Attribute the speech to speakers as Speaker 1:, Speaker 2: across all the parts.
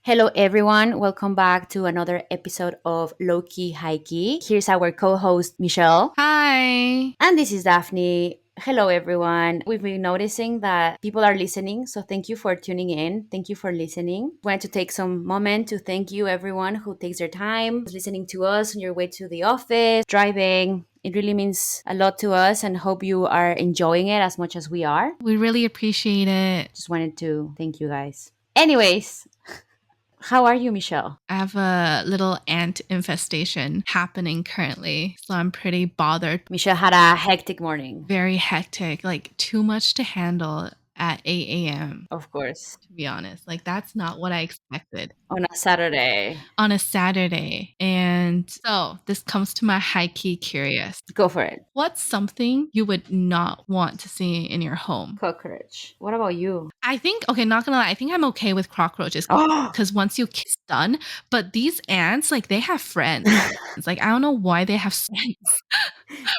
Speaker 1: Hello, everyone. Welcome back to another episode of Low Key High Key. Here's our co host, Michelle.
Speaker 2: Hi.
Speaker 1: And this is Daphne. Hello, everyone. We've been noticing that people are listening. So thank you for tuning in. Thank you for listening. Wanted to take some moment to thank you, everyone who takes their time listening to us on your way to the office, driving. It really means a lot to us and hope you are enjoying it as much as we are.
Speaker 2: We really appreciate it.
Speaker 1: Just wanted to thank you guys. Anyways, how are you, Michelle?
Speaker 2: I have a little ant infestation happening currently, so I'm pretty bothered.
Speaker 1: Michelle had a hectic morning.
Speaker 2: Very hectic, like too much to handle at 8 a.m.,
Speaker 1: Of course.
Speaker 2: to be honest. Like, that's not what I expected
Speaker 1: On a Saturday.
Speaker 2: on a Saturday. And so this comes to my high key curious.
Speaker 1: Go for it.
Speaker 2: What's something you would not want to see in your home?
Speaker 1: Cockroach. What about you?
Speaker 2: I think, okay, not gonna lie, I think I'm okay with cockroaches
Speaker 1: Oh,
Speaker 2: because once you kiss, done. But these ants, like, they have friends. It's like, I don't know why they have friends.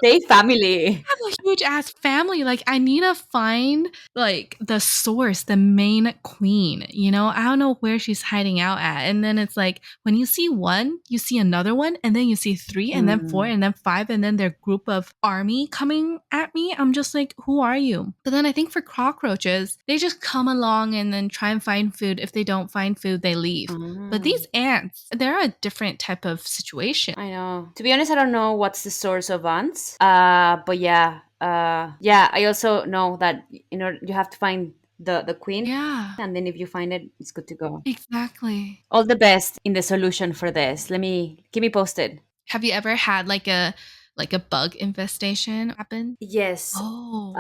Speaker 1: they family.
Speaker 2: Have a huge ass family. Like, I need to find like the source, the main queen. I don't know where she's hiding out at. And then it's like when you see one, you see another one, and then you see three, and then four, and then five, and then their group of army coming at me. I'm just like, who are you? But then I think for cockroaches, they just come along and then try and find food. If they don't find food, they leave. But these ants, they're a different type of situation.
Speaker 1: I know. To be honest, I don't know what's the source of ants. But yeah. Yeah, I also know that you have to find the queen.
Speaker 2: Yeah,
Speaker 1: And then if you find it, it's good to go.
Speaker 2: exactly.
Speaker 1: All the best in the solution for this. Keep me posted.
Speaker 2: Have you ever had like a bug infestation happen?
Speaker 1: Yes.
Speaker 2: Oh.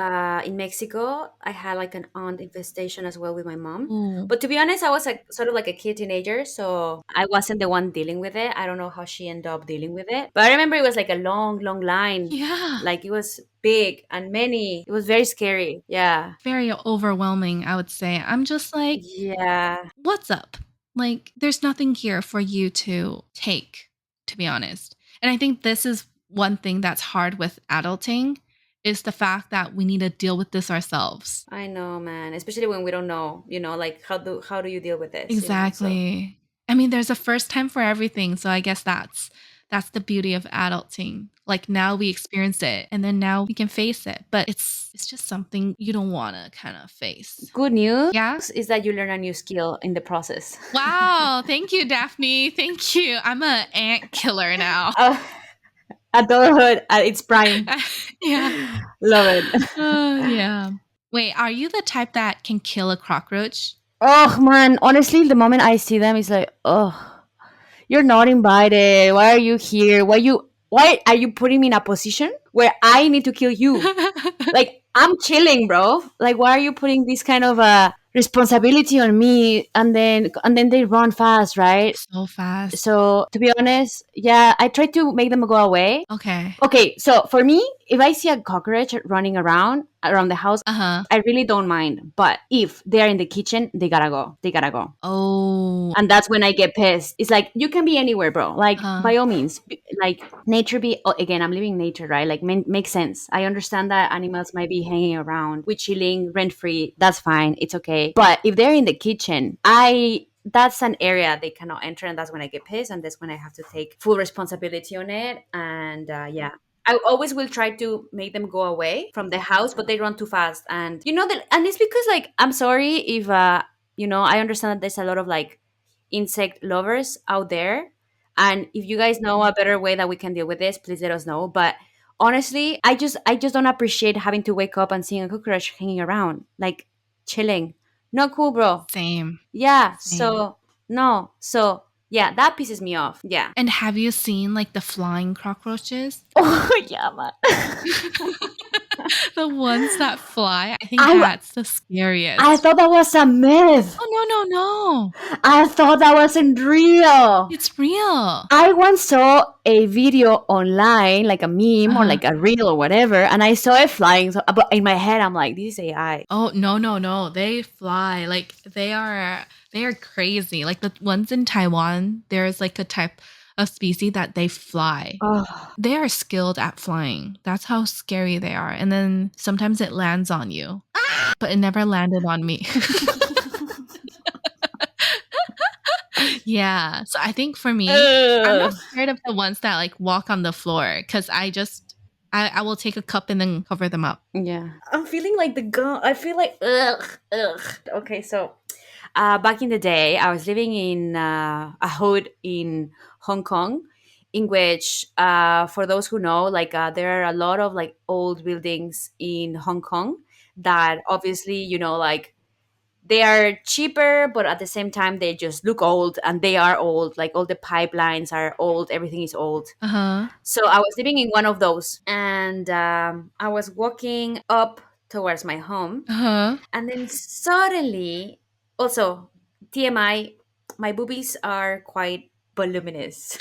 Speaker 1: In Mexico, I had like an ant infestation as well with my mom.
Speaker 2: Ooh.
Speaker 1: But to be honest, I was like sort of like a kid teenager, so I wasn't the one dealing with it. I don't know how she ended up dealing with it. But I remember it was like a long, long line.
Speaker 2: Yeah.
Speaker 1: Like it was big and many. It was very scary. Yeah.
Speaker 2: Very overwhelming, I would say. I'm just like,
Speaker 1: Yeah.
Speaker 2: what's up? Like, there's nothing here for you to take, to be honest. And I think this is one thing that's hard with adulting is the fact that we need to deal with this ourselves.
Speaker 1: I know, man. Especially when we don't know, like how do you deal with this? So
Speaker 2: Exactly. I mean, there's a first time for everything, so I guess that's the beauty of adulting. Like now we experience it and then now we can face it, but it's just something you don't want to kind of face.
Speaker 1: good news
Speaker 2: Yeah.
Speaker 1: is that you learn a new skill in the process.
Speaker 2: Wow, thank you, Daphne. Thank you. I'm an ant killer now.
Speaker 1: Adulthood at its prime.
Speaker 2: Yeah.
Speaker 1: Love it.
Speaker 2: Yeah. Wait, are you the type that can kill a cockroach?
Speaker 1: Oh man, honestly, the moment I see them, it's like, oh, you're not invited. Why are you here? Why are you putting me in a position where I need to kill you? Like I'm chilling, bro. Like why are you putting this kind of responsibility on me? And then they run fast, right?
Speaker 2: So fast.
Speaker 1: So to be honest, yeah, I try to make them go away.
Speaker 2: Okay.
Speaker 1: Okay, so for me, if I see a cockroach running around the house,
Speaker 2: Uh-huh.
Speaker 1: I really don't mind. But if they're in the kitchen, they gotta go. They gotta go.
Speaker 2: Oh.
Speaker 1: And that's when I get pissed. It's like you can be anywhere, bro. Like
Speaker 2: Uh-huh.
Speaker 1: by all means, like nature be. Oh, again, I'm living nature, right? Like makes sense. I understand that animals might be hanging around, we chilling rent free. That's fine. It's okay. But if they're in the kitchen, that's an area they cannot enter, and that's when I get pissed, and that's when I have to take full responsibility on it. And yeah. I always will try to make them go away from the house, but they run too fast. And and it's because like I'm sorry if I understand that there's a lot of like insect lovers out there. And if you guys know a better way that we can deal with this, please let us know. But honestly, I just don't appreciate having to wake up and seeing a cockroach hanging around, like chilling. Not cool, bro.
Speaker 2: Same.
Speaker 1: Yeah.
Speaker 2: Same.
Speaker 1: So no. So yeah, that pisses me off. Yeah.
Speaker 2: And have you seen like the flying cockroaches?
Speaker 1: Oh yeah, man.
Speaker 2: The ones that fly? I think
Speaker 1: I-
Speaker 2: that's the scariest.
Speaker 1: I thought that was a myth.
Speaker 2: Oh, no.
Speaker 1: I thought that wasn't real.
Speaker 2: It's real.
Speaker 1: I once saw a video online, like a meme or
Speaker 2: Uh-huh.
Speaker 1: like a reel or whatever, and I saw it flying. So, but in my head, I'm like, this is AI.
Speaker 2: Oh, no. They fly. Like they are crazy. Like the ones in Taiwan, there's like a type of species that they fly.
Speaker 1: Oh,
Speaker 2: They are skilled at flying. That's how scary they are. And then sometimes it lands on you. But it never landed on me. Yeah. So I think for me, I'm not
Speaker 1: Ugh.
Speaker 2: scared of the ones that like walk on the floor because I will take a cup and then cover them up.
Speaker 1: Yeah. I'm feeling like the gum. I feel like ugh, ugh. Okay, so back in the day, I was living in a hood in Hong Kong, in which, for those who know, like there are a lot of like old buildings in Hong Kong that obviously, like they are cheaper, but at the same time they just look old, and they are old. Like all the pipelines are old, everything is old.
Speaker 2: Uh huh.
Speaker 1: So I was living in one of those, and I was walking up towards my home,
Speaker 2: Uh huh.
Speaker 1: and then suddenly, also TMI, my boobies are quite voluminous.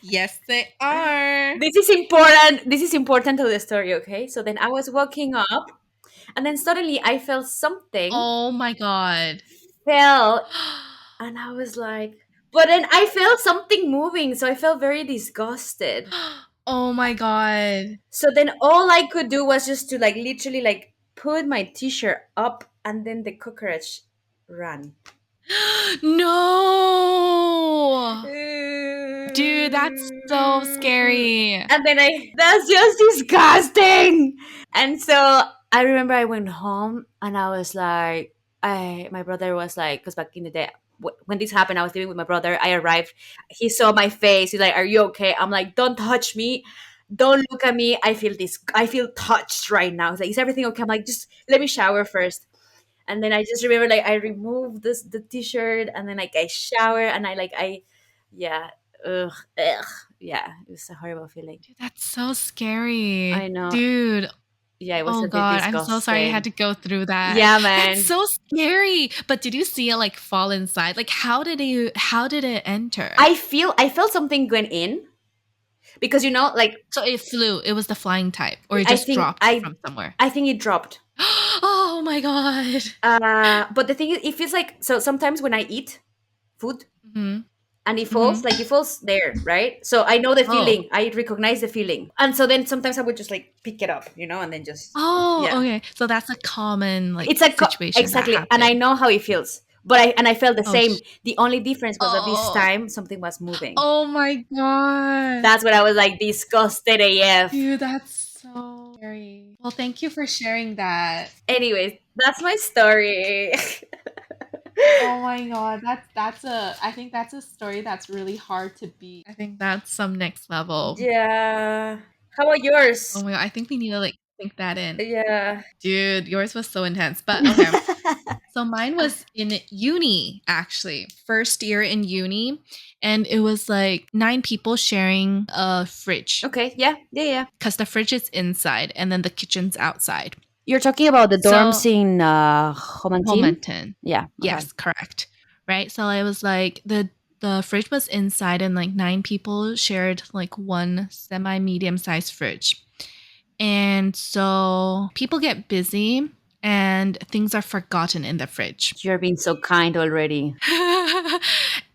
Speaker 2: Yes, they are.
Speaker 1: This is important. This is important to the story, okay? So then I was walking up, and then suddenly I felt something
Speaker 2: Oh my god.
Speaker 1: fell, and I was like, but then I felt something moving, so I felt very disgusted.
Speaker 2: Oh my god.
Speaker 1: So then all I could do was just to like literally like put my t-shirt up, and then the cockroach ran.
Speaker 2: No. Dude, that's so
Speaker 1: And
Speaker 2: scary.
Speaker 1: then that's just disgusting. And so I remember I went home, and I was like, my brother was like, because back in the day, when this happened, I was living with my brother. I arrived, he saw my face. He's like, "Are you okay?" I'm like, "Don't touch me. Don't look at me. I feel this. I feel touched right now." He's like, "Is everything okay?" I'm like, "Just let me shower first." And then I just remember like I removed the t-shirt, and then like I shower, and yeah, ugh, ugh, yeah, it was a horrible feeling.
Speaker 2: Dude, that's so scary.
Speaker 1: I know.
Speaker 2: Dude,
Speaker 1: Yeah, it was
Speaker 2: oh
Speaker 1: a bit
Speaker 2: god, I'm so sorry you had
Speaker 1: disgusting.
Speaker 2: to go through that.
Speaker 1: Yeah,
Speaker 2: That's
Speaker 1: man.
Speaker 2: so scary. But did you see it like fall inside? Like how did it enter?
Speaker 1: I felt something went in, because like
Speaker 2: So it flew. It was the flying type or it
Speaker 1: I
Speaker 2: just
Speaker 1: think
Speaker 2: dropped from somewhere.
Speaker 1: I think it dropped.
Speaker 2: Oh my god.
Speaker 1: But the thing is, it feels like, so sometimes when I eat food
Speaker 2: Mhm.
Speaker 1: and it falls,
Speaker 2: Mhm.
Speaker 1: like it falls there, right? So I know the
Speaker 2: Oh.
Speaker 1: feeling. I recognize the feeling, and so then sometimes I would just like pick it up, and then just,
Speaker 2: Oh,
Speaker 1: yeah.
Speaker 2: okay. So that's a common like
Speaker 1: It's a
Speaker 2: situation that
Speaker 1: exactly, and I
Speaker 2: happened.
Speaker 1: know how it feels. But I felt the
Speaker 2: Oh.
Speaker 1: same. The only difference was that this
Speaker 2: Oh.
Speaker 1: time something was moving.
Speaker 2: Oh my god.
Speaker 1: That's when I was like disgusted AF.
Speaker 2: Dude, that's so scary. Well, thank you for sharing that.
Speaker 1: Anyways, that's my story.
Speaker 2: Oh my god, that's a I think that's a story that's really hard to beat. I think that's some next level.
Speaker 1: Yeah. How about
Speaker 2: Oh
Speaker 1: yours?
Speaker 2: my god, I think we need to like think that in.
Speaker 1: Yeah.
Speaker 2: Dude, yours was so intense. But okay. So mine was in uni, actually, first year in uni. And it was like 9 people sharing a fridge
Speaker 1: Okay. Yeah. Yeah. Yeah.
Speaker 2: because the fridge is inside and then the kitchen's outside.
Speaker 1: You're talking about the dorms
Speaker 2: So,
Speaker 1: in Homantin?
Speaker 2: Homenton.
Speaker 1: Yeah. Okay.
Speaker 2: Yes, correct. Right? So it was like the fridge was inside and like 9 people shared like one semi medium sized fridge. And so people get busy and things are forgotten in the fridge.
Speaker 1: You're being so kind already.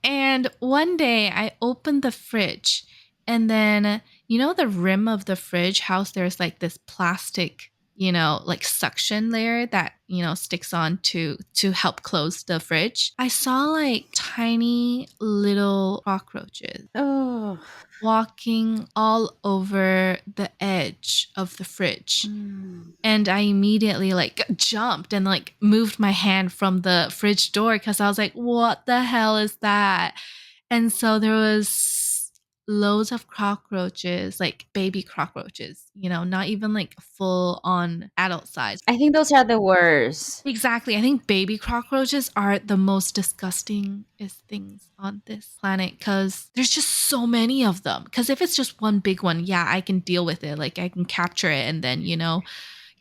Speaker 2: And one day I opened the fridge and then the rim of the fridge house there's like this plastic like suction layer that sticks on to help close the fridge. I saw like tiny little cockroaches
Speaker 1: Oh.
Speaker 2: walking all over the edge of the fridge.
Speaker 1: Mm.
Speaker 2: And I immediately like jumped and like moved my hand from the fridge door because I was like, what the hell is that? And so there was loads of cockroaches, like baby cockroaches, not even like full on adult size.
Speaker 1: I think those are the worst.
Speaker 2: Exactly. I think baby cockroaches are the most disgustingest things on this planet because there's just so many of them. Because if it's just one big one, yeah, I can deal with it. Like I can capture it and then,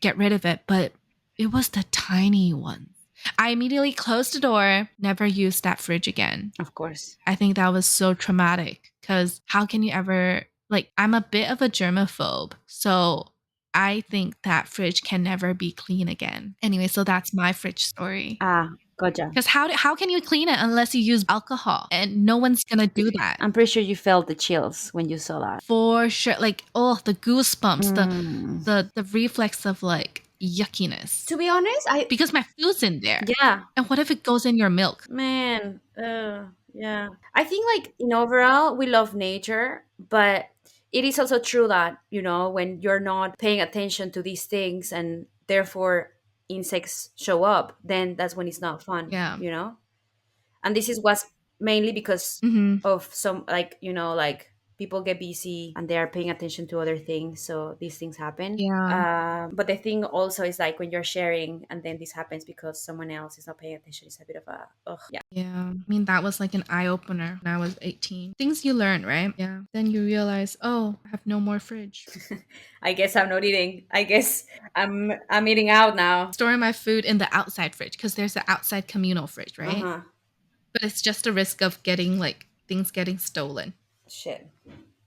Speaker 2: get rid of it. But it was the tiny ones. I immediately closed the door, never used that fridge again.
Speaker 1: Of course.
Speaker 2: I think that was so traumatic because how can you ever, like, I'm a bit of a germaphobe. So I think that fridge can never be clean again. Anyway, so that's my fridge story.
Speaker 1: Ah, gotcha.
Speaker 2: Because how can you clean it unless you use alcohol? And no one's gonna do that.
Speaker 1: I'm pretty sure you felt the chills when you saw that.
Speaker 2: For sure. Like, oh, the goosebumps,
Speaker 1: Mm.
Speaker 2: the reflex of like yuckiness
Speaker 1: To be honest, I
Speaker 2: because my food's in there.
Speaker 1: yeah,
Speaker 2: And what if it goes in your milk?
Speaker 1: man, yeah. I think like in overall we love nature, but it is also true that, when you're not paying attention to these things and therefore insects show up, then that's when it's not fun,
Speaker 2: Yeah.
Speaker 1: and this is what's mainly because
Speaker 2: Hmm.
Speaker 1: of some, like, like people get busy and they are paying attention to other things, so these things happen.
Speaker 2: Yeah.
Speaker 1: But the thing also is like when you're sharing and then this happens because someone else is not paying attention, it's a bit of a ugh, yeah.
Speaker 2: Yeah. I mean, that was like an eye opener when I was 18. Things you learn, right? Yeah. Then you realize, oh, I have no more fridge.
Speaker 1: I guess I'm not eating. I guess I'm eating out now.
Speaker 2: Storing my food in the outside fridge because there's the outside communal fridge, right?
Speaker 1: Uh-huh.
Speaker 2: But it's just a risk of getting like things getting stolen.
Speaker 1: Shit.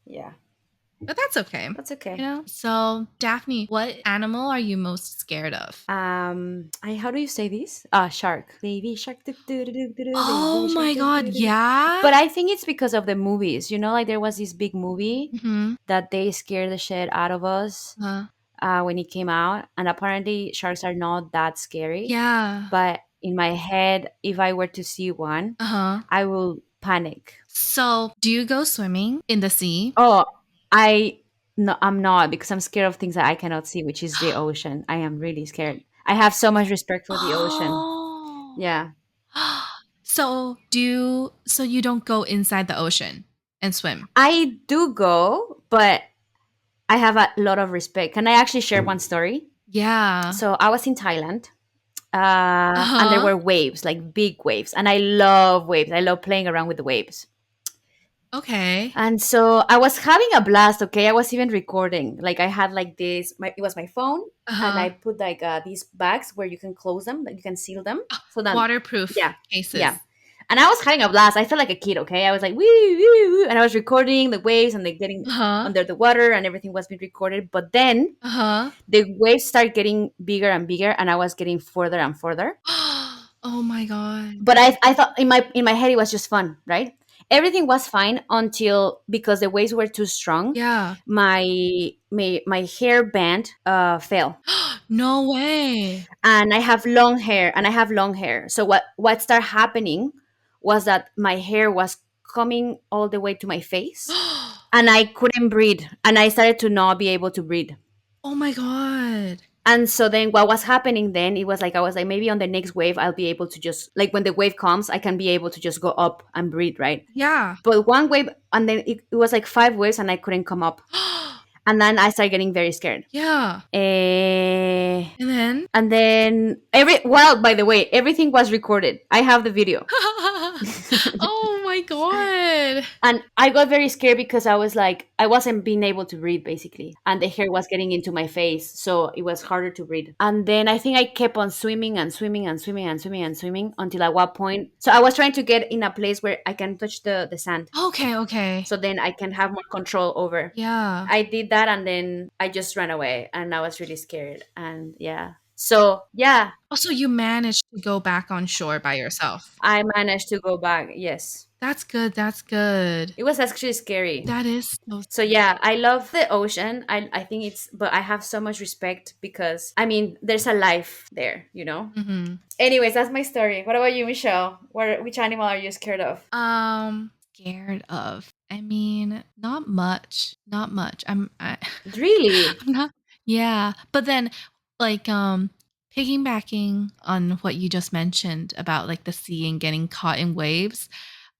Speaker 1: Yeah.
Speaker 2: But that's okay.
Speaker 1: That's okay.
Speaker 2: So, Daphne, what animal are you most scared of?
Speaker 1: How do you say this? Shark. Baby shark.
Speaker 2: Oh
Speaker 1: Baby shark.
Speaker 2: my god, yeah.
Speaker 1: But I think it's because of the movies. Like there was this big movie
Speaker 2: Mm-hmm.
Speaker 1: that they scared the shit out of us when it came out, and apparently sharks are not that scary.
Speaker 2: Yeah.
Speaker 1: But in my head, if I were to see one,
Speaker 2: Uh-huh.
Speaker 1: I will panic.
Speaker 2: So, do you go swimming in the sea?
Speaker 1: Oh, I no, I'm not, because I'm scared of things that I cannot see, which is the ocean. I am really scared. I have so much respect for the ocean.
Speaker 2: Oh.
Speaker 1: Yeah.
Speaker 2: So you don't go inside the ocean and swim?
Speaker 1: I do go, but I have a lot of respect. Can I actually share one story?
Speaker 2: Yeah.
Speaker 1: So I was in Thailand, and there
Speaker 2: Uh-huh.
Speaker 1: were waves, like big waves, and I love waves. I love playing around with the waves.
Speaker 2: Okay.
Speaker 1: And so I was having a blast. Okay, I was even recording. Like I had like this. It was my phone, and I
Speaker 2: Uh-huh.
Speaker 1: put like these bags where you can close them, like you can seal them. So that,
Speaker 2: Waterproof
Speaker 1: yeah, yeah.
Speaker 2: cases.
Speaker 1: And I was having a blast. I felt like a kid. Okay, I was like woo woo woo, and I was recording the waves and like getting
Speaker 2: Uh-huh.
Speaker 1: under the water, and everything was being recorded. But then
Speaker 2: Uh-huh.
Speaker 1: the waves started getting bigger and bigger, and I was getting further and further.
Speaker 2: Oh my god.
Speaker 1: But I thought in my head it was just fun, right? Everything was fine until, because the waves were too strong,
Speaker 2: Yeah.
Speaker 1: my hair band fell.
Speaker 2: No way.
Speaker 1: And I have long hair, so what started happening was that my hair was coming all the way to my face, and I couldn't breathe, and I started to not be able to breathe.
Speaker 2: Oh my god.
Speaker 1: And so then what was happening then, it was like I was like, maybe on the next wave I'll be able to just, like, when the wave comes, I can be able to just go up and breathe, right?
Speaker 2: Yeah.
Speaker 1: But one wave, and then it was like five waves, and I couldn't come up. And then I started getting very scared.
Speaker 2: Yeah.
Speaker 1: Eh,
Speaker 2: And then
Speaker 1: and then by the way, everything was recorded. I have the video.
Speaker 2: oh my god.
Speaker 1: And I got very scared because I was like, I wasn't being able to breathe basically. And the hair was getting into my face. So it was harder to breathe. And then I think I kept on swimming and swimming and swimming and swimming and swimming until at one point. So I was trying to get in a place where I can touch the sand.
Speaker 2: Okay, okay.
Speaker 1: So then I can have more control over.
Speaker 2: Yeah.
Speaker 1: I did that, and then I just ran away, and I was really scared. And yeah. So yeah,
Speaker 2: Also, you managed to go back on shore by yourself.
Speaker 1: I managed to go back. Yes.
Speaker 2: That's good. That's good.
Speaker 1: It was actually scary.
Speaker 2: That is so.
Speaker 1: So yeah, I love the ocean. I think but I have so much respect because, I mean, there's a life there.
Speaker 2: Mm-hmm.
Speaker 1: Anyways, that's my story. What about you, Michelle? Which animal are you scared of?
Speaker 2: Scared of. I mean, not much. Not much.
Speaker 1: Really?
Speaker 2: I'm not. Yeah, but then, like, piggybacking on what you just mentioned about like the sea and getting caught in waves.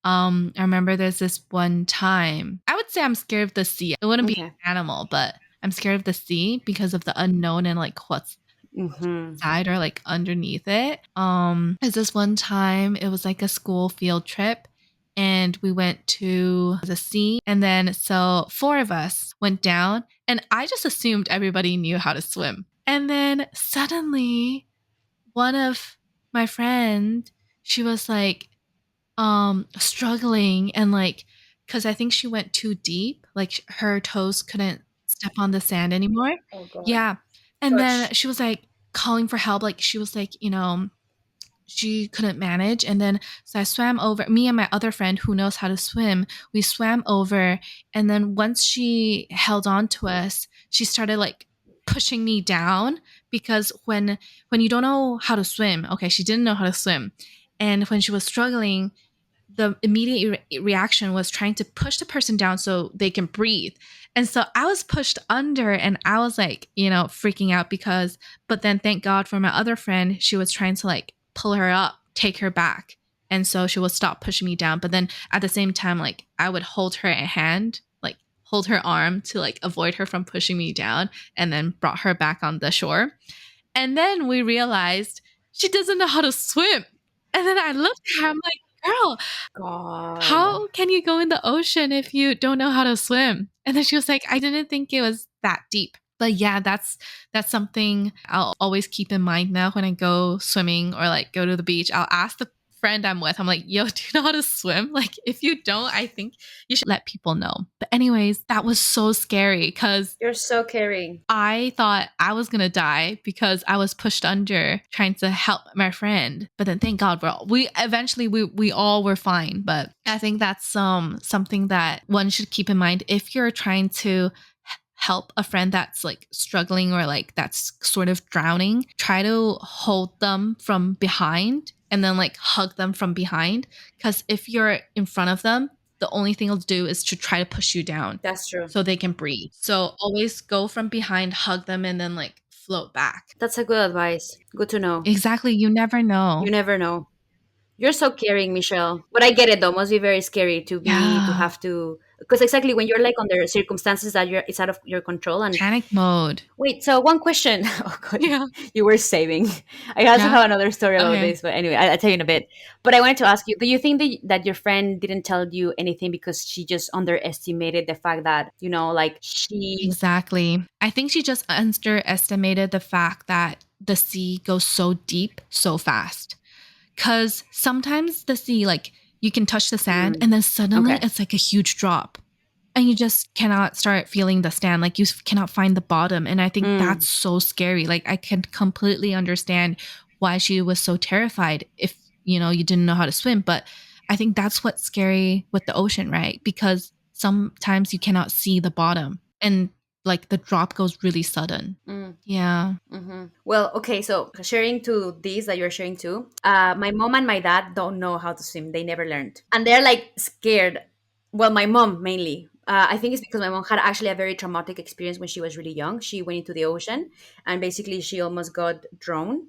Speaker 2: I remember there's this one time. I would say I'm scared of the sea. It wouldn't be
Speaker 1: Okay.
Speaker 2: an animal, but I'm scared of the sea because of the unknown and like what's
Speaker 1: Mm-hmm.
Speaker 2: inside or like underneath it. There's this one time it was like a school field trip and we went to the sea, and then so four of us went down, and I just assumed everybody knew how to swim. And then suddenly one of my friend, she was like struggling, and like, because I think she went too deep, like her toes couldn't step on the sand anymore.
Speaker 1: Oh god.
Speaker 2: Yeah. And then
Speaker 1: Gosh.
Speaker 2: she was like calling for help, like she was like, she couldn't manage. And then so I swam over, me and my other friend who knows how to swim, we swam over, and then once she held on to us, she started like pushing me down because when you don't know how to swim, okay, she didn't know how to swim, and when she was struggling, the immediate reaction was trying to push the person down so they can breathe. And so I was pushed under and I was like, freaking out because, but then thank God for my other friend, she was trying to like pull her up, take her back. And so she would stop pushing me down. But then at the same time, like I would hold her hand, like hold her arm to like avoid her from pushing me down, and then brought her back on the shore. And then we realized she doesn't know how to swim. And then I looked at her, I'm like, girl,
Speaker 1: God.
Speaker 2: how can you go in the ocean if you don't know how to swim? And then she was like, I didn't think it was that deep. But yeah, that's something I'll always keep in mind now when I go swimming or like go to the beach. I'll ask the friend I'm with, I'm like, yo, do you know how to swim? Like, if you don't, I think you should let people know. But anyways, that was so scary because
Speaker 1: You're so caring.
Speaker 2: I thought I was gonna die because I was pushed under trying to help my friend. But then thank God we eventually we all were fine. But I think that's something that one should keep in mind if you're trying to help a friend that's like struggling or like that's sort of drowning. Try to hold them from behind and then like hug them from behind. Because if you're in front of them, the only thing they'll do is to try to push you down
Speaker 1: That's true.
Speaker 2: so they can breathe. So always go from behind, hug them, and then like float back.
Speaker 1: That's a good advice. Good to know.
Speaker 2: Exactly. You never
Speaker 1: You
Speaker 2: know.
Speaker 1: never know. You're so caring, Michelle. But I get it though. Must be very scary to
Speaker 2: Yeah.
Speaker 1: have to, because exactly when you're like under circumstances that it's out of your control. And
Speaker 2: Panic mode.
Speaker 1: wait, so one question. Oh God,
Speaker 2: Yeah.
Speaker 1: you were saving. I also
Speaker 2: Yeah.
Speaker 1: have another story about
Speaker 2: Okay.
Speaker 1: this, but anyway, I'll tell you in a bit. But I wanted to ask you: do you think that your friend didn't tell you anything because she just underestimated the fact that like she?
Speaker 2: Exactly. I think she just underestimated the fact that the sea goes so deep so fast. Because sometimes the sea, like, you can touch the sand
Speaker 1: Mm,
Speaker 2: and then suddenly
Speaker 1: okay.
Speaker 2: it's like a huge drop. And you just cannot start feeling the sand. Like, you cannot find the bottom. And I think
Speaker 1: Mm,
Speaker 2: that's so scary. Like, I can completely understand why she was so terrified if, you didn't know how to swim. But I think that's what's scary with the ocean, right? Because sometimes you cannot see the bottom and like the drop goes really sudden.
Speaker 1: mm.
Speaker 2: Yeah.
Speaker 1: Well, okay, so sharing to this that you're sharing too, my mom and my dad don't know how to swim. They never learned. And they're like scared. Well, my mom mainly. I think it's because my mom had actually a very traumatic experience when she was really young. She went into the ocean and basically she almost got drowned,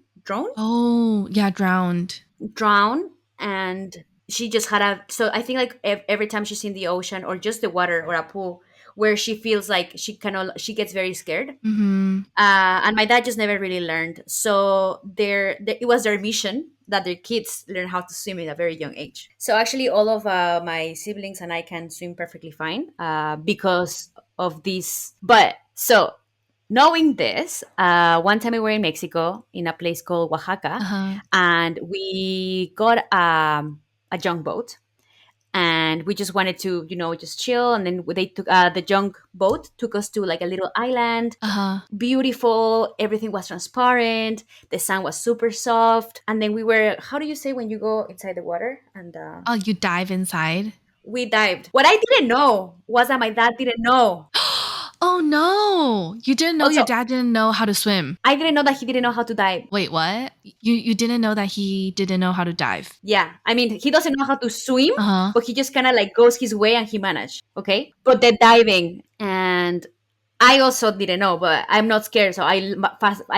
Speaker 2: Oh, yeah, drowned.
Speaker 1: drowned. And she just had a, so I think like every time she's in the ocean or just the water or a pool where she feels like she gets very scared,
Speaker 2: Mm-hmm.
Speaker 1: and my dad just never really learned. So it was their mission that their kids learn how to swim at a very young age. So actually, all of my siblings and I can swim perfectly fine because of this. But so knowing this, one time we were in Mexico in a place called Oaxaca,
Speaker 2: Uh-huh.
Speaker 1: and we got a junk boat and we just wanted to just chill, and then they took the junk boat took us to like a little island,
Speaker 2: Uh-huh.
Speaker 1: beautiful, everything was transparent, the sand was super soft, and then we were, how do you say when you go inside the water, and
Speaker 2: Oh, you dive inside?
Speaker 1: we dived. What I didn't know was that my dad didn't know.
Speaker 2: Oh no. You didn't know your
Speaker 1: Also,
Speaker 2: dad didn't know how to swim.
Speaker 1: I didn't know that he didn't know how to dive.
Speaker 2: Wait, what? You didn't know that he didn't know how to dive.
Speaker 1: Yeah, I mean, he doesn't know how to swim,
Speaker 2: Uh-huh.
Speaker 1: but he just kind of like goes his way and he managed, okay, but the diving, and I also didn't know, but I'm not scared, so I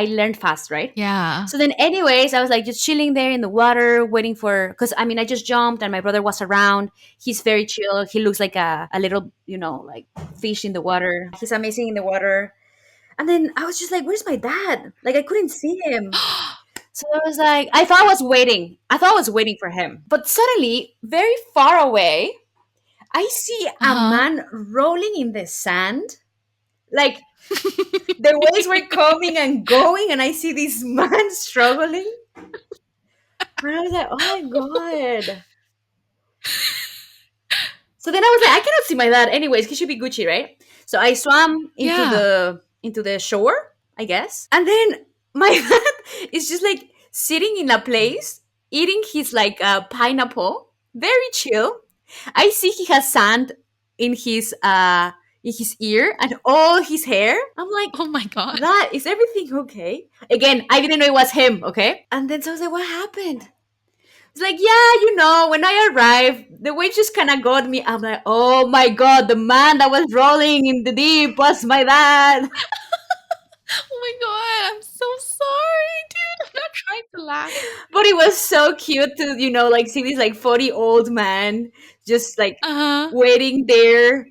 Speaker 1: learned fast, right?
Speaker 2: Yeah.
Speaker 1: So then, anyways, I was like just chilling there in the water, waiting for, because I mean, I just jumped and my brother was around. He's very chill. He looks like a little, like fish in the water. He's amazing in the water. And then I was just like, where's my dad? Like, I couldn't see him. So I was like, I thought I was waiting. I thought I was waiting for him. But suddenly, very far away, I see a
Speaker 2: Uh-huh.
Speaker 1: man rolling in the sand. Like, the waves were coming and going, and I see this man struggling. And I was like, oh my God. So then I was like, I cannot see my dad. Anyways, he should be Gucci, right? So I swam into
Speaker 2: Yeah.
Speaker 1: the shore, I guess. And then my dad is just like sitting in a place, eating his like pineapple, very chill. I see he has sand in his in his ear and all his hair. I'm like,
Speaker 2: Oh my god.
Speaker 1: that is everything okay? Again, I didn't know it was him, okay? And then so I was like, what happened? It's like, yeah, when I arrived, the wave just kind of got me. I'm like, oh my god, the man that was rolling in the deep was my dad.
Speaker 2: Oh my god, I'm so sorry, dude. I'm not trying to laugh.
Speaker 1: But it was so cute to, like see this like 40 old man just like
Speaker 2: Uh-huh.
Speaker 1: waiting there,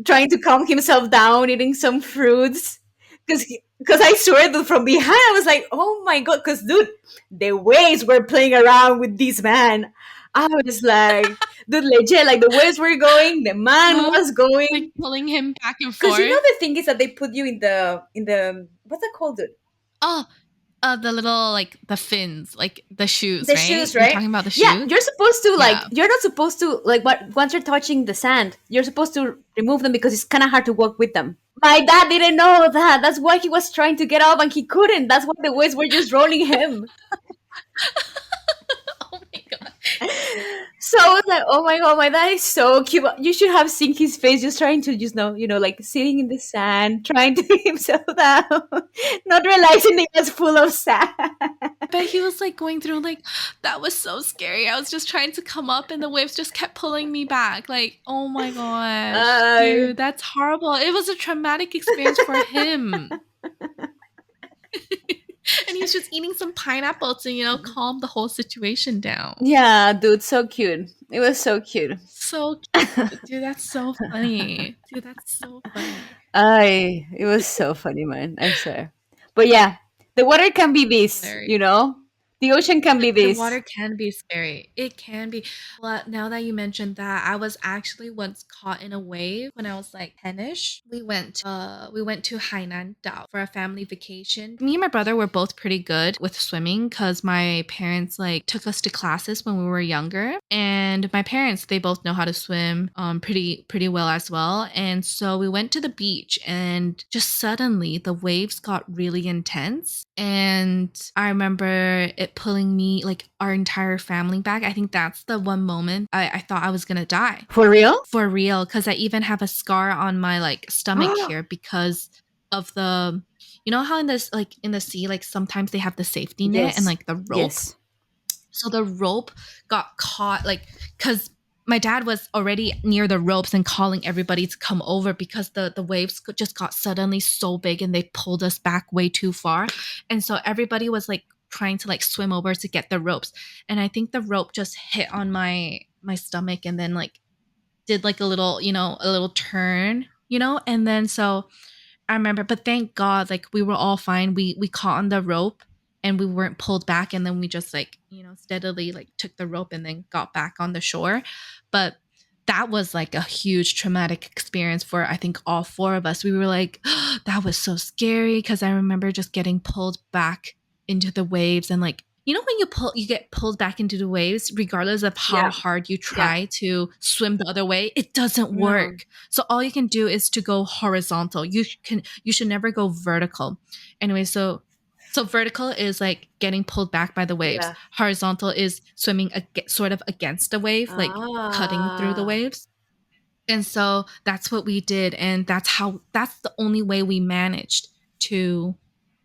Speaker 1: trying to calm himself down, eating some fruits. Because I swear that from behind, I was like, oh my god, because dude, the waves were playing around with this man. I was like, dude, legit, like the waves were going, the man
Speaker 2: Uh-huh.
Speaker 1: was
Speaker 2: Like
Speaker 1: going.
Speaker 2: pulling him back and
Speaker 1: Because
Speaker 2: forth.
Speaker 1: the thing is that they put you in the what's that called, dude?
Speaker 2: Oh, the little like the fins, like the shoes,
Speaker 1: The
Speaker 2: right?
Speaker 1: shoes,
Speaker 2: You're
Speaker 1: right?
Speaker 2: talking about the
Speaker 1: Yeah,
Speaker 2: shoes?
Speaker 1: you're supposed to like.
Speaker 2: Yeah.
Speaker 1: You're not supposed to like. But once you're touching the sand, you're supposed to remove them because it's kind of hard to walk with them. My dad didn't know that. That's why he was trying to get up and he couldn't. That's why the waves were just rolling him.
Speaker 2: Oh my god.
Speaker 1: So I was like, oh my god, my dad is so cute. You should have seen his face just trying to just know, like sitting in the sand, trying to get himself down, not realizing it was full of sand.
Speaker 2: But he was like going through like that was so scary. I was just trying to come up and the waves just kept pulling me back. Like, oh my gosh,
Speaker 1: Uh,
Speaker 2: dude, that's horrible. It was a traumatic experience for him. And he's just eating some pineapple to, calm the whole situation down.
Speaker 1: yeah, dude, so cute. It was so cute.
Speaker 2: So cute. Dude, that's so funny. Dude, that's so funny.
Speaker 1: It was so funny, man. I swear. But yeah, the water can be this,
Speaker 2: Hilarious.
Speaker 1: The ocean can be
Speaker 2: The
Speaker 1: this.
Speaker 2: water can be scary. It can be. Well, now that you mentioned that, I was actually once caught in a wave when I was like 10ish. We went to Hainan Dao for a family vacation. Me and my brother were both pretty good with swimming because my parents like took us to classes when we were younger. And my parents, they both know how to swim pretty well as well. And so we went to the beach and just suddenly the waves got really intense. And I remember it pulling me, like our entire family back. I think that's the one moment I thought I was gonna die.
Speaker 1: For real?
Speaker 2: For real, because I even have a scar on my like stomach here because of the how in this like in the sea, like sometimes they have the safety net and
Speaker 1: Yes.
Speaker 2: like the rope.
Speaker 1: Yes.
Speaker 2: So the rope got caught, like, because my dad was already near the ropes and calling everybody to come over because the waves just got suddenly so big and they pulled us back way too far. And so everybody was like trying to like swim over to get the ropes. And I think the rope just hit on my stomach and then like did like a little turn, and then so I remember, but thank God, like we were all fine. We caught on the rope and we weren't pulled back, and then we just like steadily like took the rope and then got back on the shore. But that was like a huge traumatic experience for I think all four of us. We were like, that was so scary because I remember just getting pulled back into the waves and like when you get pulled back into the waves, regardless of how
Speaker 1: Yeah.
Speaker 2: hard you
Speaker 1: Yeah.
Speaker 2: try to swim the other way, it doesn't
Speaker 1: No.
Speaker 2: work. So all you can do is to go horizontal. You should never go vertical. Anyway, so vertical is like getting pulled back by the waves.
Speaker 1: Yeah.
Speaker 2: Horizontal is swimming sort of against the wave, like cutting through the
Speaker 1: Ah.
Speaker 2: waves. And so that's what we did, and that's the only way we managed to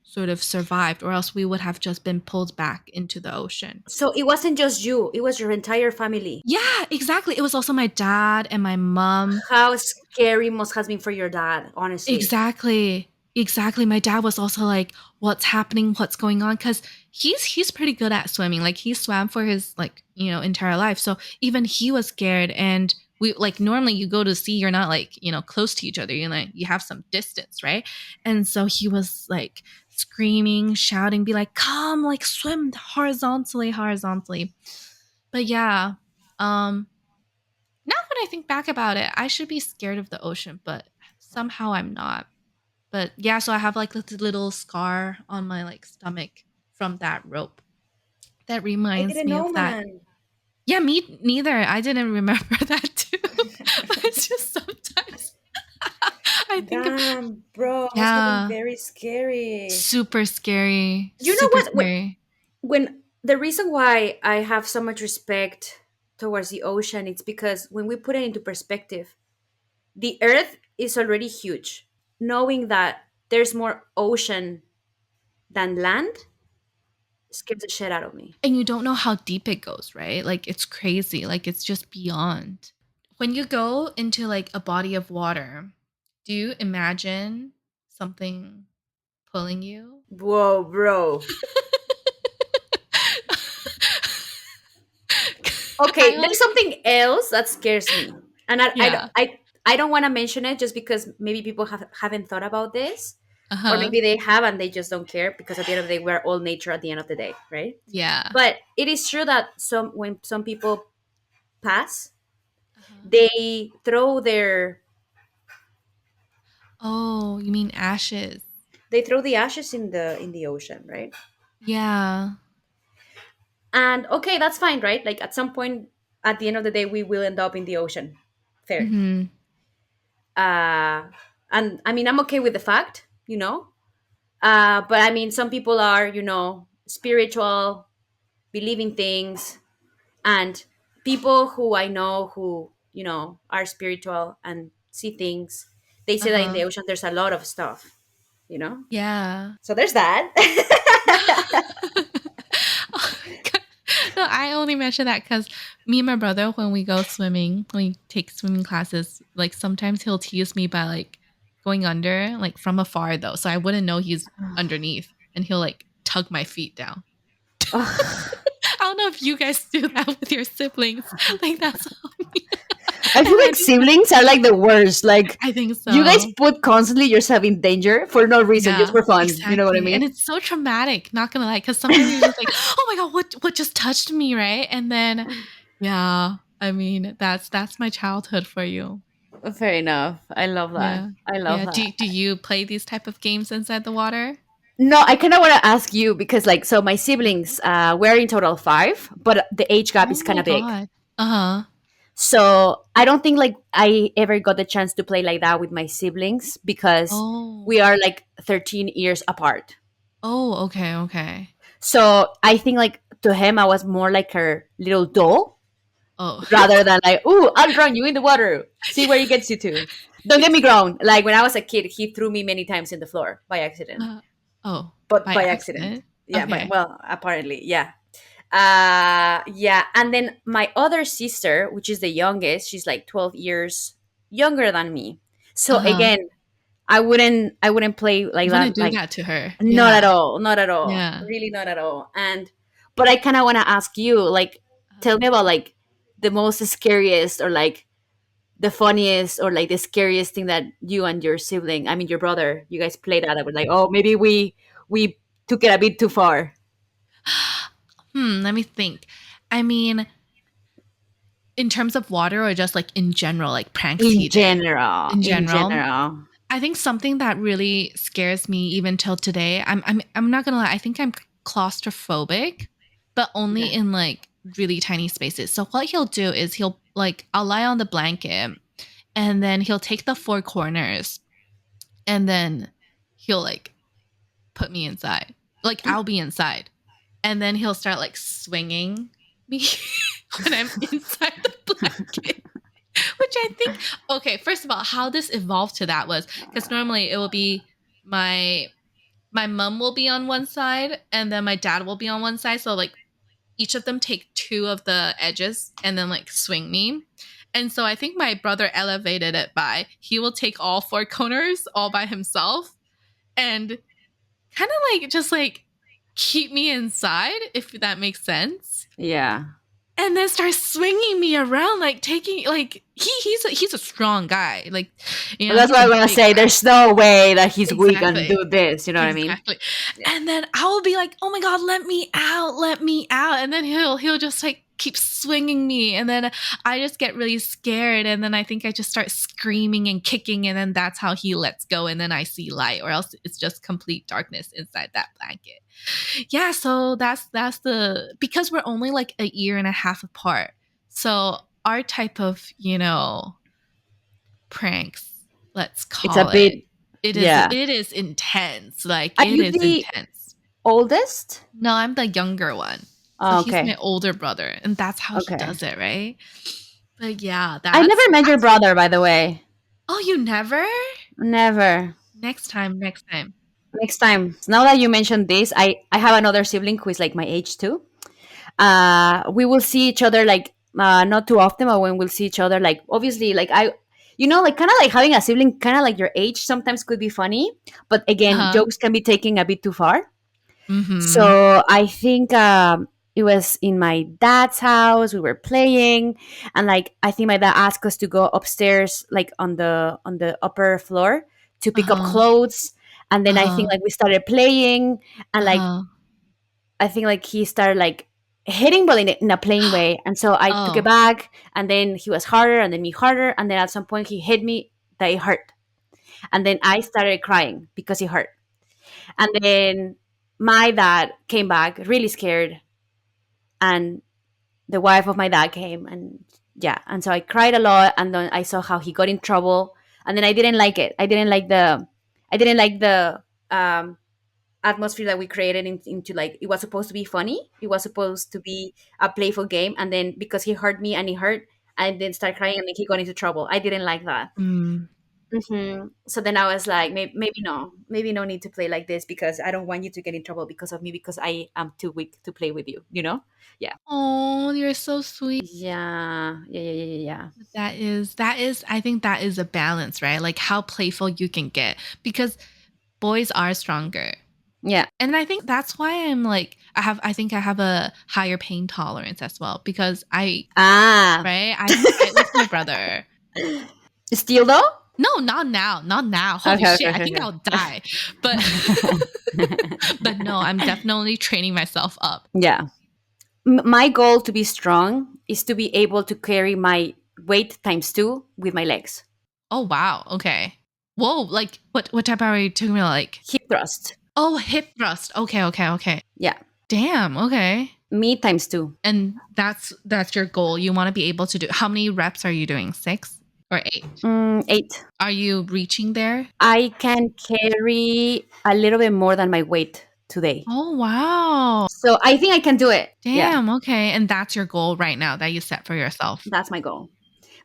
Speaker 2: sort of survived, or else we would have just been pulled back into the ocean.
Speaker 1: So it wasn't just you, it was your entire family.
Speaker 2: Yeah, exactly. It was also my dad and my mom.
Speaker 1: How scary must has been for your dad, honestly.
Speaker 2: Exactly. Exactly. My dad was also like, what's happening? What's going on? Because he's pretty good at swimming. Like he swam for his like, entire life. So even he was scared. And we like normally you go to sea, you're not like, close to each other. You have some distance, right? And so he was like screaming, shouting, be like, come, like swim horizontally. But yeah, now when I think back about it, I should be scared of the ocean, but somehow I'm not. But yeah, so I have like this little scar on my like stomach from that rope. That
Speaker 1: I
Speaker 2: reminds
Speaker 1: didn't
Speaker 2: me
Speaker 1: know,
Speaker 2: of that.
Speaker 1: man.
Speaker 2: Yeah, me neither. I didn't remember that too. But it's just sometimes I think of
Speaker 1: Damn, bro, must have been
Speaker 2: yeah,
Speaker 1: very scary.
Speaker 2: super scary,
Speaker 1: You know
Speaker 2: super
Speaker 1: what? When
Speaker 2: scary.
Speaker 1: when the reason why I have so much respect towards the ocean, it's because when we put it into perspective, the earth is already huge. Knowing that there's more ocean than land scares the shit out of me.
Speaker 2: And you don't know how deep it goes, right? Like it's crazy. Like it's just beyond. When you go into like a body of water, do you imagine something pulling you?
Speaker 1: Whoa, bro. Okay,
Speaker 2: I
Speaker 1: there's
Speaker 2: only,
Speaker 1: something else that scares me, and
Speaker 2: yeah.
Speaker 1: I don't want to mention it just because maybe people haven't thought about this, or
Speaker 2: Uh-huh.
Speaker 1: maybe they have and they just don't care because at the end of the day we're all nature at the end of the day, right?
Speaker 2: Yeah.
Speaker 1: But it is true that when some people pass,
Speaker 2: Uh-huh.
Speaker 1: they throw
Speaker 2: Oh, you mean ashes?
Speaker 1: the ashes in the ocean, right?
Speaker 2: Yeah.
Speaker 1: And okay, that's fine, right? Like at some point at the end of the day we will end up in the ocean. Fair.
Speaker 2: Mm-hmm.
Speaker 1: uh and I mean I'm okay with the fact, but I mean some people are, spiritual, believing things, and people who I know who, are spiritual and see things, they say that in the
Speaker 2: Uh-huh.
Speaker 1: ocean there's a lot of stuff, you know
Speaker 2: Yeah.
Speaker 1: so there's that.
Speaker 2: Oh my God. No, I only mention that because me and my brother, when we go swimming, when we take swimming classes, like sometimes he'll tease me by like going under, like from afar though. So I wouldn't know he's underneath and he'll like tug my feet down.
Speaker 1: Ugh.
Speaker 2: I don't know if you guys do that with your siblings. Like that's how me.
Speaker 1: I feel
Speaker 2: And
Speaker 1: like
Speaker 2: then
Speaker 1: siblings are like the worst. Like,
Speaker 2: I think
Speaker 1: you guys
Speaker 2: so.
Speaker 1: put constantly yourself in danger for no reason, just
Speaker 2: Yeah,
Speaker 1: for fun. You know what I
Speaker 2: exactly. And
Speaker 1: mean?
Speaker 2: it's so traumatic, not gonna lie, because sometimes you're just like, oh my god, what just touched me, right? And then yeah, I mean that's my childhood for you.
Speaker 1: Fair enough. I love that.
Speaker 2: Yeah.
Speaker 1: I love
Speaker 2: Yeah.
Speaker 1: that.
Speaker 2: Do you play these type of games inside the water?
Speaker 1: No, I kind of want to ask you because, like, so my siblings, we're in total five, but the age gap
Speaker 2: Oh
Speaker 1: is kind
Speaker 2: my
Speaker 1: of big.
Speaker 2: god. Uh-huh.
Speaker 1: So I don't think like I ever got the chance to play like that with my siblings because we
Speaker 2: Oh.
Speaker 1: are like 13 years apart.
Speaker 2: Oh, okay, okay.
Speaker 1: So I think like to him, I was more like her little doll
Speaker 2: Oh.
Speaker 1: rather than like, ooh, I'll drown you in the water. See where it gets you to. Don't get me wrong. Like when I was a kid, he threw me many times in the floor by accident,
Speaker 2: Uh, oh,
Speaker 1: but
Speaker 2: by
Speaker 1: by accident.
Speaker 2: accident?
Speaker 1: Yeah, but
Speaker 2: Okay.
Speaker 1: well, apparently, yeah. Yeah, and then my other sister, which is the youngest, she's like 12 years younger than me. So
Speaker 2: Uh-huh.
Speaker 1: again, I wouldn't play like
Speaker 2: You
Speaker 1: that,
Speaker 2: wouldn't do
Speaker 1: like
Speaker 2: that to her.
Speaker 1: not at
Speaker 2: Yeah.
Speaker 1: all, not at all,
Speaker 2: Yeah.
Speaker 1: really not at all. And but I kind of want to ask you, like, tell me about like the most scariest or like the funniest or like the scariest thing that you and your sibling, I mean your brother, you guys played at. I was like, oh, maybe we took it a bit too far.
Speaker 2: Let me think. I mean, in terms of water or just like in general, like pranks
Speaker 1: In
Speaker 2: he did.
Speaker 1: general,
Speaker 2: In
Speaker 1: in
Speaker 2: general,
Speaker 1: general.
Speaker 2: I think something that really scares me even till today. I'm not gonna lie. I think I'm claustrophobic, but only
Speaker 1: Okay.
Speaker 2: in like really tiny spaces. So what he'll do is he'll like I'll lie on the blanket and then he'll take the four corners and then he'll like put me inside. Like I'll be inside, and then he'll start like swinging me when I'm inside the blanket. Which I think, okay, first of all, how this evolved to that was because normally it will be my my mom will be on one side and then my dad will be on one side. So like each of them take two of the edges and then like swing me. And so I think my brother elevated it by he will take all four corners all by himself and kind of like just like keep me inside, if that makes sense,
Speaker 1: Yeah.
Speaker 2: and then start swinging me around like taking like he's a strong guy, like
Speaker 1: Well, that's
Speaker 2: he's
Speaker 1: what
Speaker 2: a
Speaker 1: I'm gonna
Speaker 2: big
Speaker 1: say.
Speaker 2: guy.
Speaker 1: There's no way that he's weak and
Speaker 2: Exactly.
Speaker 1: do this. You know what I mean?
Speaker 2: Exactly.
Speaker 1: Yeah.
Speaker 2: And then I will be like, "Oh my god, let me out, let me out." And then he'll just like keep swinging me and then I just get really scared and then I think I just start screaming and kicking and then that's how he lets go and then I see light or else it's just complete darkness inside that blanket. Yeah, so that's the because we're only like a year and a half apart. So our type of, pranks, let's
Speaker 1: It's a
Speaker 2: call it,
Speaker 1: bit.
Speaker 2: it is
Speaker 1: Yeah.
Speaker 2: it is intense. Like
Speaker 1: Are
Speaker 2: it
Speaker 1: you
Speaker 2: is
Speaker 1: the
Speaker 2: intense.
Speaker 1: oldest?
Speaker 2: No, I'm the younger one. So
Speaker 1: Oh,
Speaker 2: he's my
Speaker 1: okay.
Speaker 2: older brother and that's how he
Speaker 1: Okay.
Speaker 2: does it, right? But yeah,
Speaker 1: I never met your
Speaker 2: that's
Speaker 1: brother, by the way.
Speaker 2: Oh, you never?
Speaker 1: Never.
Speaker 2: Next time, next time.
Speaker 1: Next time. Now that you mentioned this, I have another sibling who is like my age too. We will see each other like not too often, but when we'll see each other, like obviously, like like kind of like having a sibling, kind of like your age, sometimes could be funny, but again,
Speaker 2: Uh-huh.
Speaker 1: jokes can be taken a bit too far.
Speaker 2: Mm-hmm.
Speaker 1: So I think it was in my dad's house. We were playing, and like I think my dad asked us to go upstairs, like on the upper floor, to pick up
Speaker 2: Uh-huh.
Speaker 1: clothes. And then I think
Speaker 2: Uh-huh.
Speaker 1: like we started playing, and like
Speaker 2: Uh-huh.
Speaker 1: I think like he started like hitting, but in a playing way. And so I took it
Speaker 2: Oh.
Speaker 1: back, and then he was harder, and then me harder, and then at some point he hit me that it hurt, and then I started crying because it hurt. And then my dad came back really scared, and the wife of my dad came, and yeah, and so I cried a lot, and then I saw how he got in trouble, and then I didn't like it. I didn't like the atmosphere that we created into like it was supposed to be funny. It was supposed to be a playful game, and then because he hurt me and he hurt, I then start crying, and then he got into trouble. I didn't like that.
Speaker 2: Mm.
Speaker 1: So then I was like, maybe no need to play like this because I don't want you to get in trouble because of me because I am too weak to play with you. You know? Yeah.
Speaker 2: Oh, you're so sweet.
Speaker 1: Yeah.
Speaker 2: That is I think that is a balance, right? Like how playful you can get because boys are stronger.
Speaker 1: Yeah.
Speaker 2: And I think that's why I'm like I think I have a higher pain tolerance as well because
Speaker 1: Ah.
Speaker 2: I fight with my brother.
Speaker 1: Still though?
Speaker 2: No, not now. Not now. Holy
Speaker 1: Okay.
Speaker 2: shit. I think I'll die. But but no, I'm definitely training myself up.
Speaker 1: Yeah. My goal to be strong is to be able to carry my weight times two with my legs.
Speaker 2: Oh wow. Okay. Whoa, like what type are you talking about? Like
Speaker 1: Hip thrust.
Speaker 2: oh hip thrust. Okay.
Speaker 1: Yeah.
Speaker 2: Damn, okay.
Speaker 1: Me times two.
Speaker 2: And that's your goal. You want to be able to do how many reps are you doing? 6 or 8?
Speaker 1: 8.
Speaker 2: Are you reaching there?
Speaker 1: I can carry a little bit more than my weight today.
Speaker 2: Oh wow.
Speaker 1: So I think I can do it. Yeah.
Speaker 2: Damn, okay. And that's your goal right now that you set for yourself.
Speaker 1: That's my goal.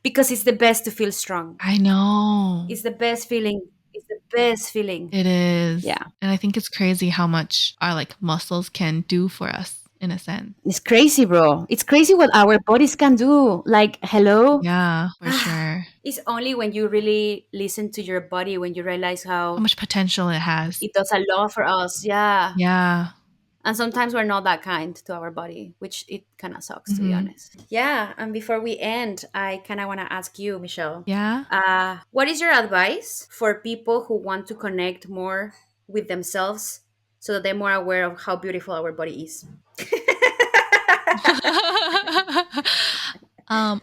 Speaker 1: Because it's the best to feel strong.
Speaker 2: I know.
Speaker 1: It's the best feeling. It's the best feeling.
Speaker 2: It is.
Speaker 1: Yeah.
Speaker 2: And I think it's crazy how much our like muscles can do for us in a sense.
Speaker 1: It's crazy, bro. It's crazy what our bodies can do. Like, hello?
Speaker 2: Yeah, for sure.
Speaker 1: It's only when you really listen to your body when you realize
Speaker 2: How
Speaker 1: how
Speaker 2: much potential it has.
Speaker 1: it does a lot for us. Yeah.
Speaker 2: Yeah.
Speaker 1: And sometimes we're not that kind to our body, which it kind of sucks, to be
Speaker 2: Hmm.
Speaker 1: honest. Yeah. And before we end, I kind of want to ask you, Michelle,
Speaker 2: Yeah.
Speaker 1: what is your advice for people who want to connect more with themselves so that they're more aware of how beautiful our body is?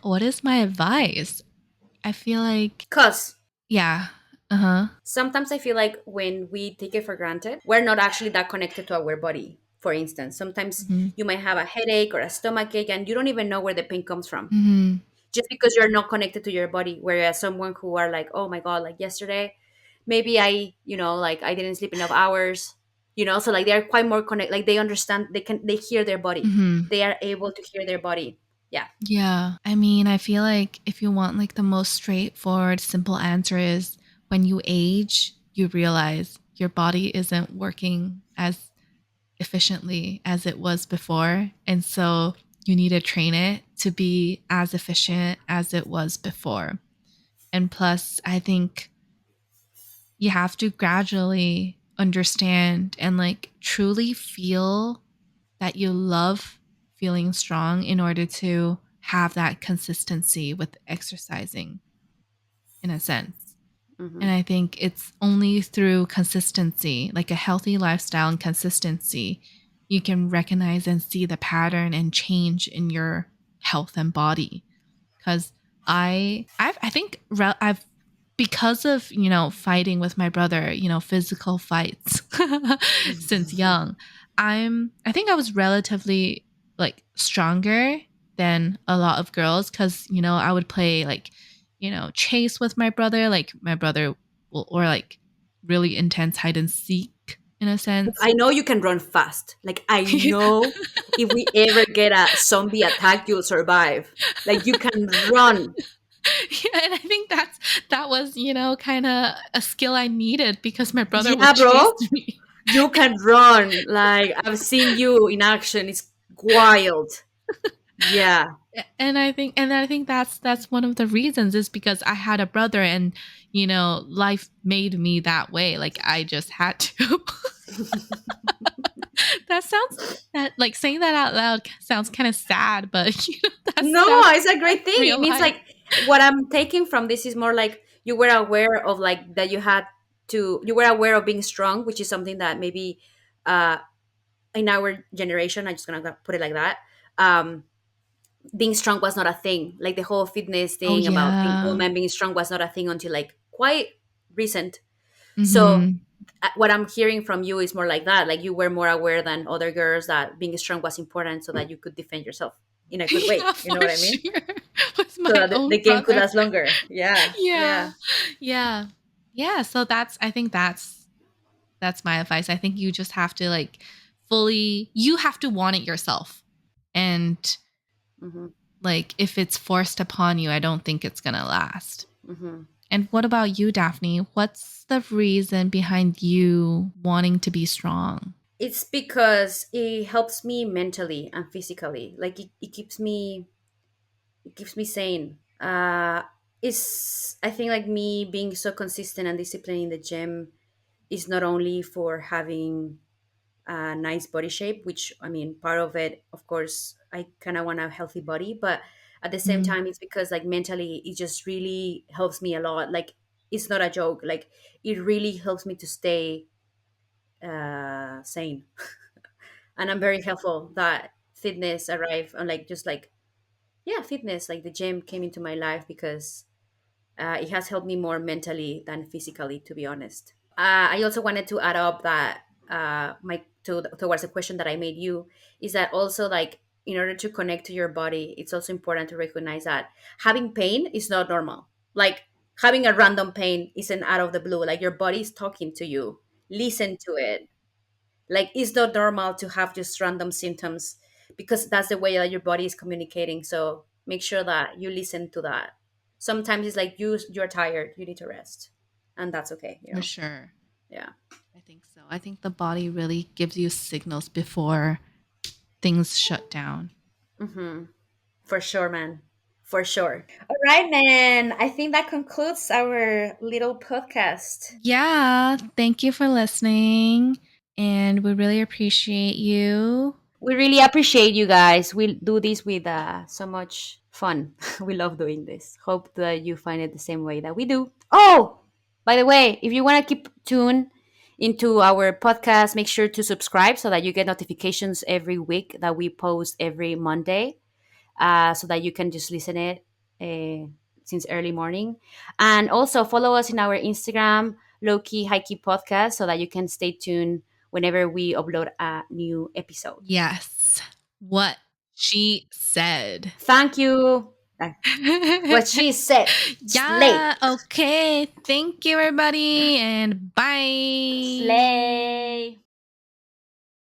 Speaker 2: What is my advice? I feel like
Speaker 1: Because
Speaker 2: yeah. Uh-huh.
Speaker 1: sometimes I feel like when we take it for granted, we're not actually that connected to our body. For instance, sometimes
Speaker 2: Hmm.
Speaker 1: you might have a headache or a stomach ache and you don't even know where the pain comes from
Speaker 2: Hmm.
Speaker 1: just because you're not connected to your body. Whereas someone who are like, oh my God, like yesterday, maybe like I didn't sleep enough hours, so like they're quite more connected. Like they understand, they hear their body.
Speaker 2: Hmm.
Speaker 1: They are able to hear their body. Yeah.
Speaker 2: Yeah. I mean, I feel like if you want like the most straightforward, simple answer is when you age, you realize your body isn't working as efficiently as it was before. And so you need to train it to be as efficient as it was before. And plus, I think you have to gradually understand and like truly feel that you love feeling strong in order to have that consistency with exercising in a sense.
Speaker 1: Hmm.
Speaker 2: And I think it's only through consistency, like a healthy lifestyle and consistency, you can recognize and see the pattern and change in your health and body. Because I think I've because of fighting with my brother, physical fights since young. I think I was relatively like stronger than a lot of girls because I would play like chase with my brother, like my brother will, or like really intense hide and seek in a sense.
Speaker 1: I know you can run fast. Like I know if we ever get a zombie attack, you'll survive. Like you can run.
Speaker 2: Yeah, and I think that was, kind of a skill I needed because my brother
Speaker 1: Yeah,
Speaker 2: would chase
Speaker 1: bro.
Speaker 2: me.
Speaker 1: You can run. Like I've seen you in action. It's wild. Yeah.
Speaker 2: And I think that's one of the reasons is because I had a brother, and life made me that way. Like I just had to. That sounds that like saying that out loud sounds kind of sad, but that's
Speaker 1: No,
Speaker 2: that's
Speaker 1: it's a
Speaker 2: that's
Speaker 1: great thing. It
Speaker 2: real
Speaker 1: means
Speaker 2: life.
Speaker 1: like what I'm taking from this is more like you were aware of like that you were aware of being strong, which is something that maybe uh in our generation, I'm just gonna put it like that. Um Being strong was not a thing. Like the whole fitness
Speaker 2: Oh
Speaker 1: thing about being
Speaker 2: yeah.
Speaker 1: woman being strong was not a thing until like quite recent. So
Speaker 2: Mhm.
Speaker 1: what I'm hearing from you is more like that. Like you were more aware than other girls that being strong was important so that you could defend yourself in a good way.
Speaker 2: Yeah,
Speaker 1: You know
Speaker 2: for
Speaker 1: what I mean?
Speaker 2: sure. With
Speaker 1: So
Speaker 2: my
Speaker 1: that
Speaker 2: own
Speaker 1: the game could
Speaker 2: brother.
Speaker 1: last longer. Yeah,
Speaker 2: Yeah.
Speaker 1: yeah.
Speaker 2: Yeah. Yeah, so I think that's my advice. I think you just have to like fully you have to want it yourself. And
Speaker 1: Hmm.
Speaker 2: like if it's forced upon you, I don't think it's going to last.
Speaker 1: Hmm.
Speaker 2: And what about you, Daphne? What's the reason behind you wanting to be strong?
Speaker 1: It's because it helps me mentally and physically. Like it keeps me sane. It's I think like me being so consistent and disciplined in the gym is not only for having a nice body shape, which I mean, part of it, of course, I kind of want a healthy body, but at the same
Speaker 2: Mm.
Speaker 1: time, it's because like mentally, it just really helps me a lot. Like, it's not a joke. Like, it really helps me to stay sane. And I'm very helpful that fitness arrived on like, just like, yeah, fitness, like the gym came into my life because it has helped me more mentally than physically, to be honest. I also wanted to add up that towards the question that I made you is that also like in order to connect to your body, it's also important to recognize that having pain is not normal. Like having a random pain isn't out of the blue. Like your body is talking to you. Listen to it. Like it's not normal to have just random symptoms because that's the way that your body is communicating. So make sure that you listen to that. Sometimes it's like you're tired, you need to rest, and that's okay.
Speaker 2: For sure.
Speaker 1: Yeah.
Speaker 2: I think so. I think the body really gives you signals before things shut down.
Speaker 1: Mm-hmm. For sure, man. For sure. All right, man. I think that concludes our little podcast.
Speaker 2: Yeah, thank you for listening. And we really appreciate you.
Speaker 1: We really appreciate you guys. We do this with so much fun. We love doing this. Hope that you find it the same way that we do. Oh, by the way, if you want to keep tuned into our podcast, make sure to subscribe so that you get notifications every week that we post every Monday. So that you can just listen it uh, since early morning. And also follow us in our Instagram, Lowkey Hikey Podcast, so that you can stay tuned whenever we upload a new episode.
Speaker 2: Yes, what she said.
Speaker 1: Thank you. What she said. Slay.
Speaker 2: Yeah, okay. Thank you, everybody, and bye.
Speaker 1: Slay.